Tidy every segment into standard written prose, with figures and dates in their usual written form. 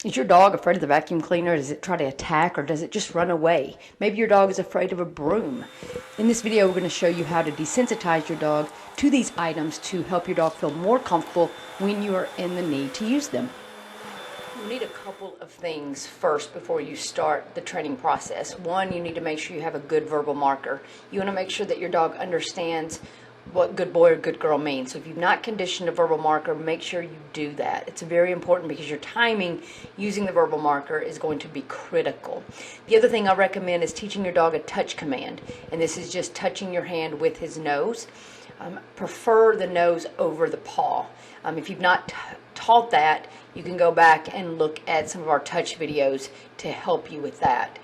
Is your dog afraid of the vacuum cleaner? Does it try to attack, or does it just run away? Maybe your dog is afraid of a broom. In this video, we're going to show you how to desensitize your dog to these items to help your dog feel more comfortable when you are in the need to use them. You need a couple of things first before you start the training process. One, you need to make sure you have a good verbal marker. You want to make sure that your dog understands what good boy or good girl means. So if you've not conditioned a verbal marker, make sure you do that. It's very important because your timing using the verbal marker is going to be critical. The other thing I recommend is teaching your dog a touch command, and this is just touching your hand with his nose. Prefer the nose over the paw. If you've not taught that, you can go back and look at some of our touch videos to help you with that.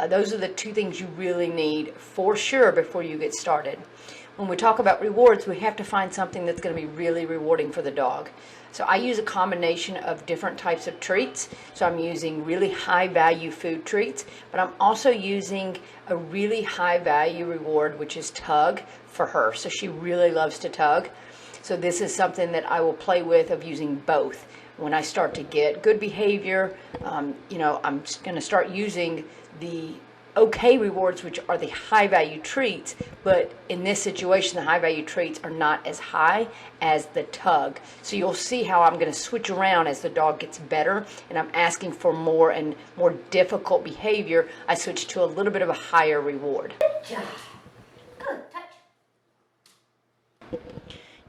Those are the two things you really need for sure before you get started. When we talk about rewards, we have to find something that's going to be really rewarding for the dog. So I use a combination of different types of treats. So I'm using really high value food treats, but I'm also using a really high value reward, which is tug for her. So she really loves to tug. So this is something that I will play with of using both. When I start to get good behavior, I'm going to start using the okay rewards, which are the high value treats, but in this situation the high value treats are not as high as the tug. So you'll see how I'm going to switch around as the dog gets better and I'm asking for more and more difficult behavior. I switch to a little bit of a higher reward. Good job. Good touch.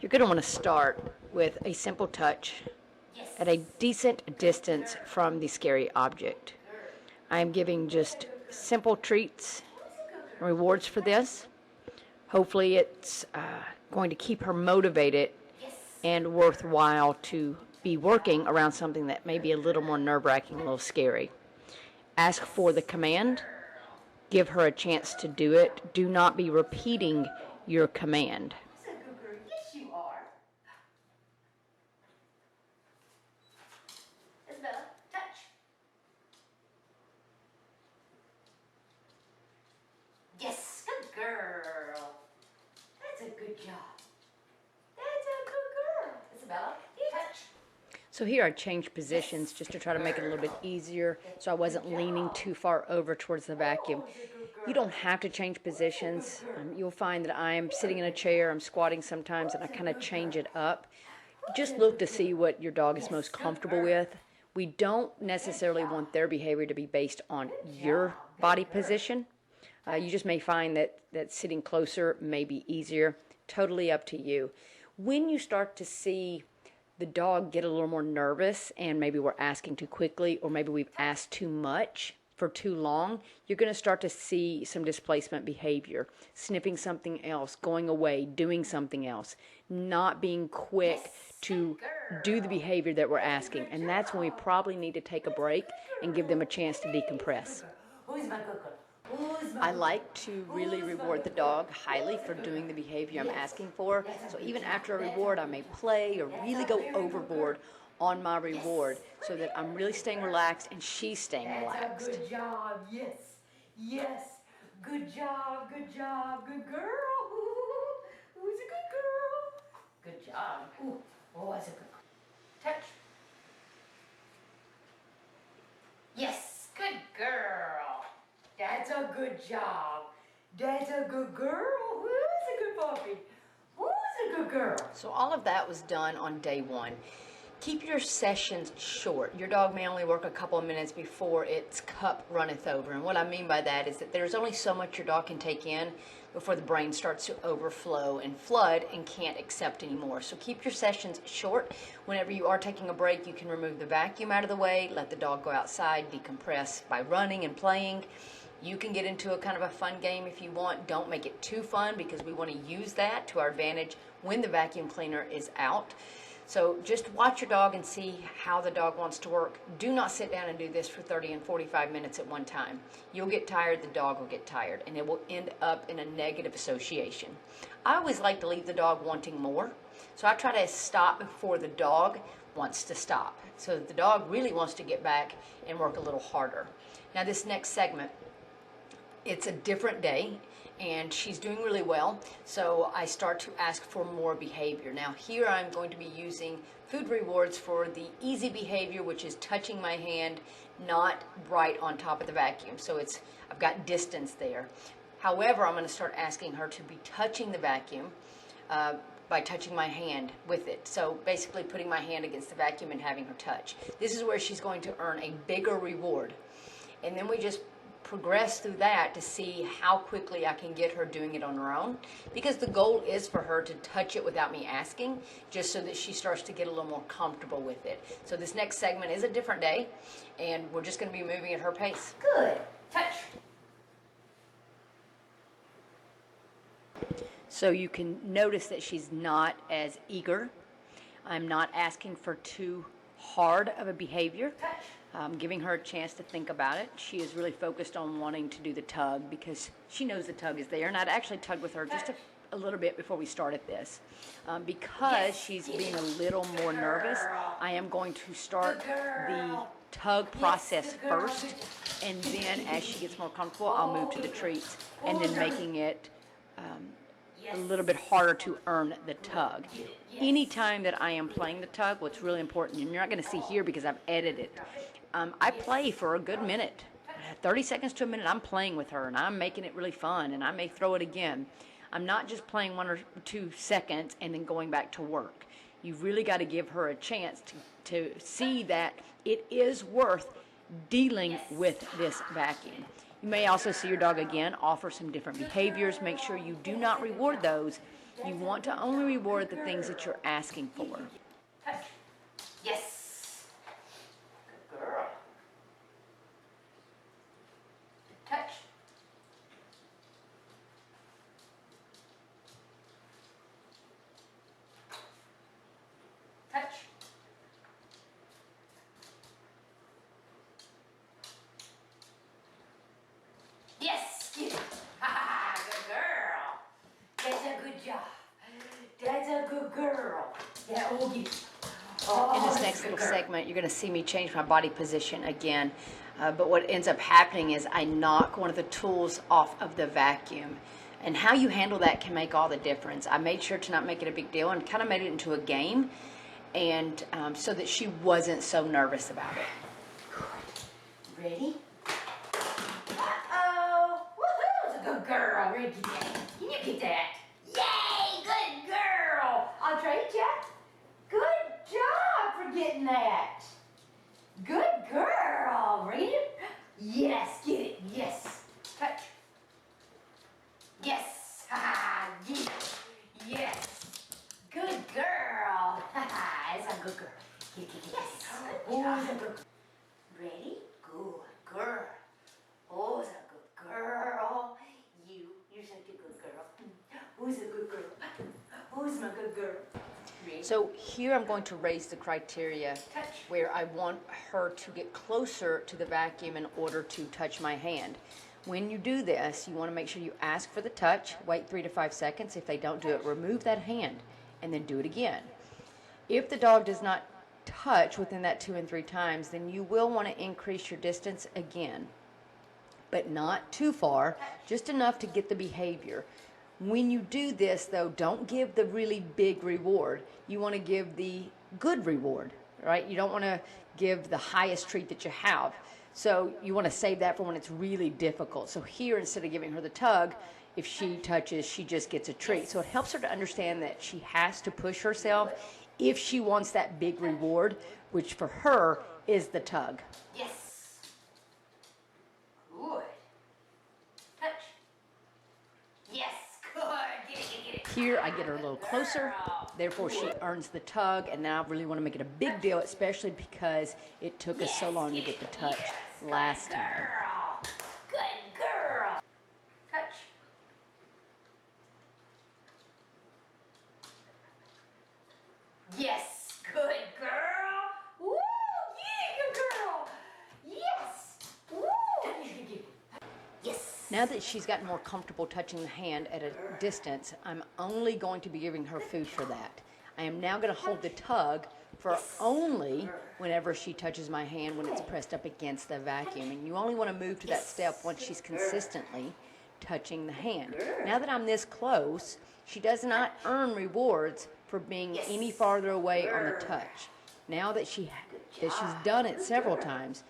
You're going to want to start with a simple touch at a decent distance from the scary object. I am giving just simple treats and rewards for this. Hopefully it's going to keep her motivated and worthwhile to be working around something that may be a little more nerve-wracking, a little scary. Ask for the command. Give her a chance to do it. Do not be repeating your command. Yes, you are. Isabella, touch. Yes, good girl. That's a good job. That's a good girl. Isabella, touch. So here I changed positions just to try to make it a little bit easier so I wasn't leaning too far over towards the vacuum. You don't have to change positions. You'll find that I'm sitting in a chair, I'm squatting sometimes, and I kind of change it up. Just look to see what your dog is most comfortable with. We don't necessarily want their behavior to be based on your body position. You just may find that sitting closer may be easier. Totally up to you. When you start to see the dog get a little more nervous and maybe we're asking too quickly or maybe we've asked too much for too long, you're going to start to see some displacement behavior, sniffing something else, going away, doing something else, not being quick to do the behavior that we're asking. And that's when we probably need to take a break and give them a chance to decompress. Who's my good girl? I like to really reward the dog highly for doing the behavior I'm asking for. So even after a reward, I may play or really go overboard on my reward so that I'm really staying relaxed and she's staying relaxed. That's a good job. Yes. Yes. Good job. Good job. Good girl. Who's a good girl? Good job. Ooh. Oh, that's a good girl. Touch. Yes. Good girl. That's a good job. That's a good girl. Who's a good puppy? Who's a good girl? So all of that was done on day one. Keep your sessions short. Your dog may only work a couple of minutes before its cup runneth over. And what I mean by that is that there's only so much your dog can take in before the brain starts to overflow and flood and can't accept anymore. So keep your sessions short. Whenever you are taking a break, you can remove the vacuum out of the way, let the dog go outside, decompress by running and playing. You can get into a kind of a fun game if you want. Don't make it too fun because we want to use that to our advantage when the vacuum cleaner is out. So just watch your dog and see how the dog wants to work. Do not sit down and do this for 30 and 45 minutes at one time. You'll get tired, the dog will get tired, and it will end up in a negative association. I always like to leave the dog wanting more. So I try to stop before the dog wants to stop. So the dog really wants to get back and work a little harder. Now this next segment, it's a different day, and she's doing really well. So I start to ask for more behavior. Now here I'm going to be using food rewards for the easy behavior, which is touching my hand, not right on top of the vacuum. So I've got distance there. However, I'm going to start asking her to be touching the vacuum by touching my hand with it. So basically putting my hand against the vacuum and having her touch. This is where she's going to earn a bigger reward. And then we just progress through that to see how quickly I can get her doing it on her own, because the goal is for her to touch it without me asking, just so that she starts to get a little more comfortable with it. So this next segment is a different day, and we're just going to be moving at her pace. Good. Touch. So you can notice that she's not as eager. I'm not asking for too hard of a behavior. Touch. I'm giving her a chance to think about it. She is really focused on wanting to do the tug because she knows the tug is there. And I'd actually tugged with her just a little bit before we started this. Because she's being a little more nervous, I am going to start the tug process first. And then as she gets more comfortable, I'll move to the treats and then making it a little bit harder to earn the tug. Anytime that I am playing the tug, what's really important, and you're not going to see here because I've edited it, I play for a good minute, 30 seconds to a minute. I'm playing with her and I'm making it really fun, and I may throw it again. I'm not just playing 1 or 2 seconds and then going back to work. You've really got to give her a chance to see that it is worth dealing with this vacuum. You may also see your dog again offer some different behaviors. Make sure you do not reward those. You want to only reward the things that you're asking for. Touch. Yes. Good girl. Touch. Touch. Yes. Get it. Ha ha. Good girl. That's a good job. That's a good girl. Yeah, we'll get it. In this next little segment, you're going to see me change my body position again. But what ends up happening is I knock one of the tools off of the vacuum. And how you handle that can make all the difference. I made sure to not make it a big deal and kind of made it into a game, and so that she wasn't so nervous about it. Ready? Uh-oh. Woohoo! It's a good girl. Ready to get that? Can you get that? Yay! Good girl. I'll trade ya. Good job for getting that. Good girl. Ready? Yes. Get it. Yes. Touch. Yes. Ha ha. Get it. Yes. Good girl. Ha ha. It's a good girl. Get it. Yes. Oh, it's a good. Ready? Good girl. Oh, it's a good girl. You're such a good girl. Who's a good girl? Who's my good girl? Ready? So here I'm going to raise the criteria Touch. where I want her to get closer to the vacuum in order to touch my hand. When you do this, you want to make sure you ask for the touch, wait 3 to 5 seconds. If they don't do it, remove that hand and then do it again. If the dog does not touch within that 2 and 3 times, then you will want to increase your distance again, but not too far, just enough to get the behavior. When you do this, though, don't give the really big reward. You want to give the good reward, right? You don't want to give the highest treat that you have. So you want to save that for when it's really difficult. So here, instead of giving her the tug, if she touches, she just gets a treat. So it helps her to understand that she has to push herself if she wants that big reward, which for her is the tug. Yes. Good. Touch. Yes. Good. Get it, get it. Here, I get her a little closer. Therefore, she earns the tug. And now I really want to make it a big deal, especially because it took us so long to get the touch last time. Girl. Good girl. Touch. Yes. Good girl. Woo. Yeah, good girl. Yes. Woo. Yes. Now that she's gotten more comfortable touching the hand at a distance, I'm only going to be giving her food for that. I am now going to hold the tug for only whenever she touches my hand when it's pressed up against the vacuum. And you only want to move to that step once she's consistently touching the hand. Now that I'm this close, she does not earn rewards for being any farther away on the touch. Now that she's done it several times,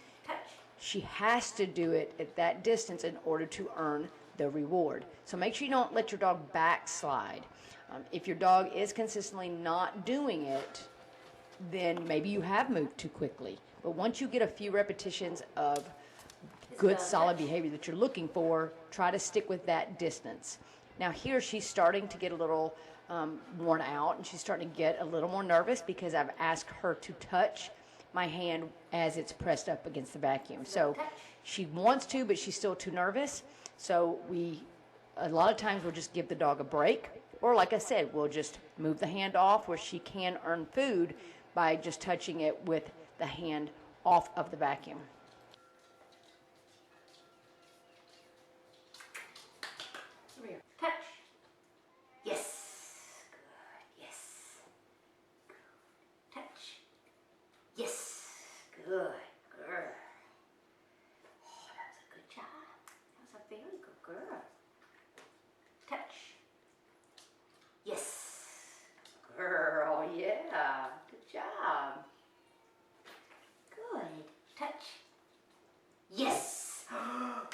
she has to do it at that distance in order to earn the reward. So make sure you don't let your dog backslide. If your dog is consistently not doing it, then maybe you have moved too quickly. But once you get a few repetitions of good solid behavior that you're looking for, try to stick with that distance. Now here she's starting to get a little worn out, and she's starting to get a little more nervous because I've asked her to touch my hand as it's pressed up against the vacuum. So she wants to, but she's still too nervous. So a lot of times we'll just give the dog a break, or like I said, we'll just move the hand off where she can earn food by just touching it with the hand off of the vacuum. Touch. Yes. Good. Yes. Touch. Yes. Good. Girl. Oh, that was a good job. That was a very good girl. Touch. Yes. Girl, yeah. Good job. Good. Touch. Yes.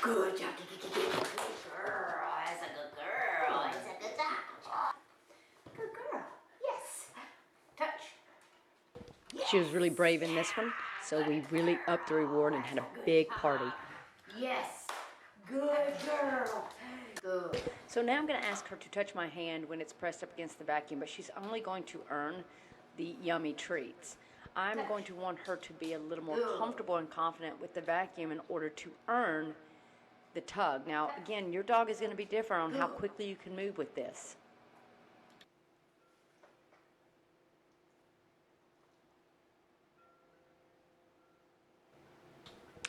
Good job. Good girl. That's a good girl. That's a good job. Good girl. Yes. Touch. Yes. She was really brave in this one, so we really upped the reward and had a big party. Yes. Good girl. Good. So now I'm going to ask her to touch my hand when it's pressed up against the vacuum, but she's only going to earn the yummy treats. I'm going to want her to be a little more comfortable and confident with the vacuum in order to earn the tug. Now, again, your dog is going to be different on how quickly you can move with this.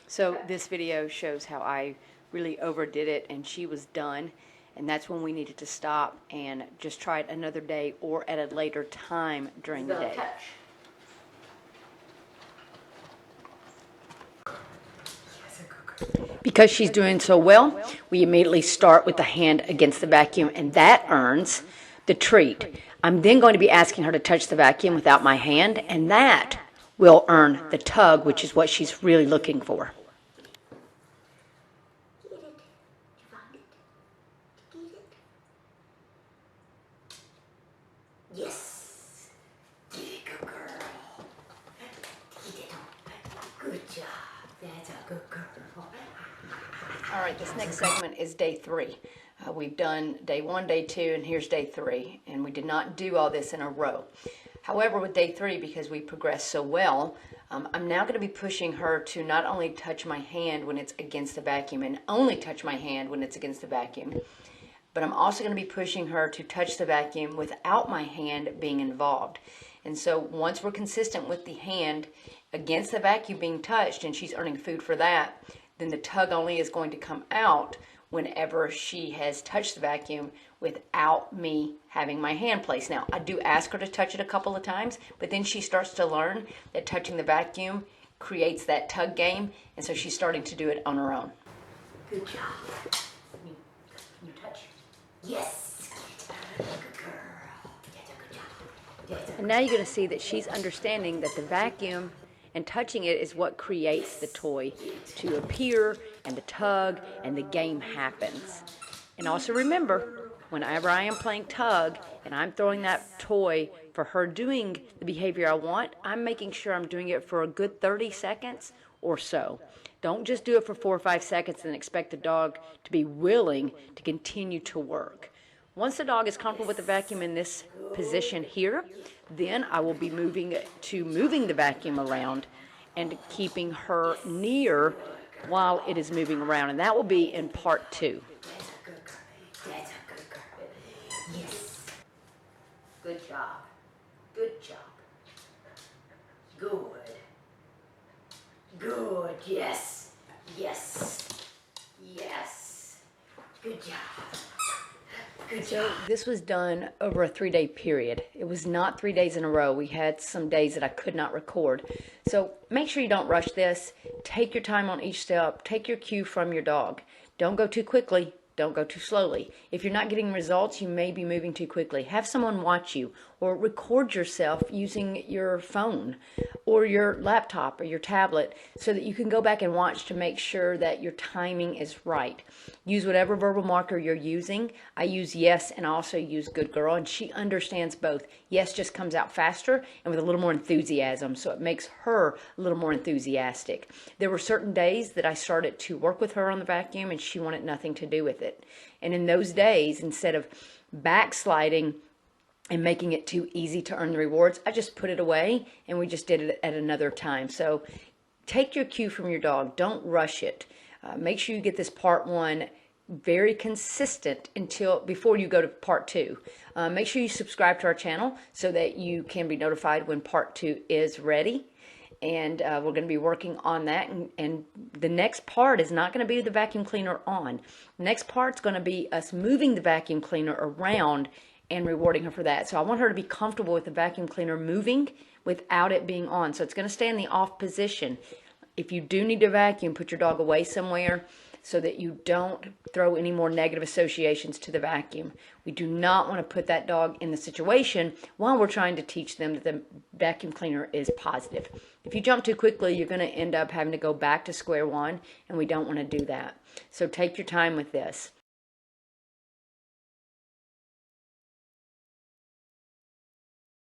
So this video shows how I really overdid it and she was done, and that's when we needed to stop and just try it another day or at a later time during the day. Because she's doing so well, we immediately start with the hand against the vacuum, and that earns the treat. I'm then going to be asking her to touch the vacuum without my hand, and that will earn the tug, which is what she's really looking for. Get it. You found it. Get it. Yes. Get it, good girl. Get it. Good job. That's a good girl. All right, this next segment is day 3. We've done day 1, day 2, and here's day 3. And we did not do all this in a row. However, with day 3, because we progressed so well, I'm now going to be pushing her to not only touch my hand when it's against the vacuum and only touch my hand when it's against the vacuum, but I'm also going to be pushing her to touch the vacuum without my hand being involved. And so once we're consistent with the hand against the vacuum being touched and she's earning food for that, then the tug only is going to come out whenever she has touched the vacuum without me having my hand placed. Now, I do ask her to touch it a couple of times, but then she starts to learn that touching the vacuum creates that tug game, and so she's starting to do it on her own. Good job. Can you touch? Yes. Good girl. That's a good job. And now you're going to see that she's understanding that the vacuum and touching it is what creates the toy to appear, and the tug, and the game happens. And also remember, whenever I am playing tug and I'm throwing that toy for her doing the behavior I want, I'm making sure I'm doing it for a good 30 seconds or so. Don't just do it for 4 or 5 seconds and expect the dog to be willing to continue to work. Once the dog is comfortable with the vacuum in this position here, then I will be moving the vacuum around and keeping her near while it is moving around. And that will be in part 2. That's a good girl. Yes. Good job. Good job. Good. Good. Yes. Yes. Yes. Good job. So this was done over a 3-day period. It was not 3 days in a row. We had some days that I could not record. So make sure you don't rush this. Take your time on each step. Take your cue from your dog. Don't go too quickly. Don't go too slowly. If you're not getting results, you may be moving too quickly. Have someone watch you or record yourself using your phone or your laptop or your tablet so that you can go back and watch to make sure that your timing is right. Use whatever verbal marker you're using. I use yes and I also use good girl, and she understands both. Yes just comes out faster and with a little more enthusiasm, so it makes her a little more enthusiastic. There were certain days that I started to work with her on the vacuum and she wanted nothing to do with it. And in those days, instead of backsliding and making it too easy to earn the rewards, I just put it away and we just did it at another time. So take your cue from your dog. Don't rush it. Make sure you get this part 1 very consistent before you go to part 2. Make sure you subscribe to our channel so that you can be notified when part 2 is ready. And we're going to be working on that. And the next part is not going to be the vacuum cleaner on. The next part's going to be us moving the vacuum cleaner around and rewarding her for that. So I want her to be comfortable with the vacuum cleaner moving without it being on. So it's going to stay in the off position. If you do need to vacuum, put your dog away somewhere so that you don't throw any more negative associations to the vacuum. We do not want to put that dog in the situation while we're trying to teach them that the vacuum cleaner is positive. If you jump too quickly, you're going to end up having to go back to square one, and we don't want to do that. So take your time with this.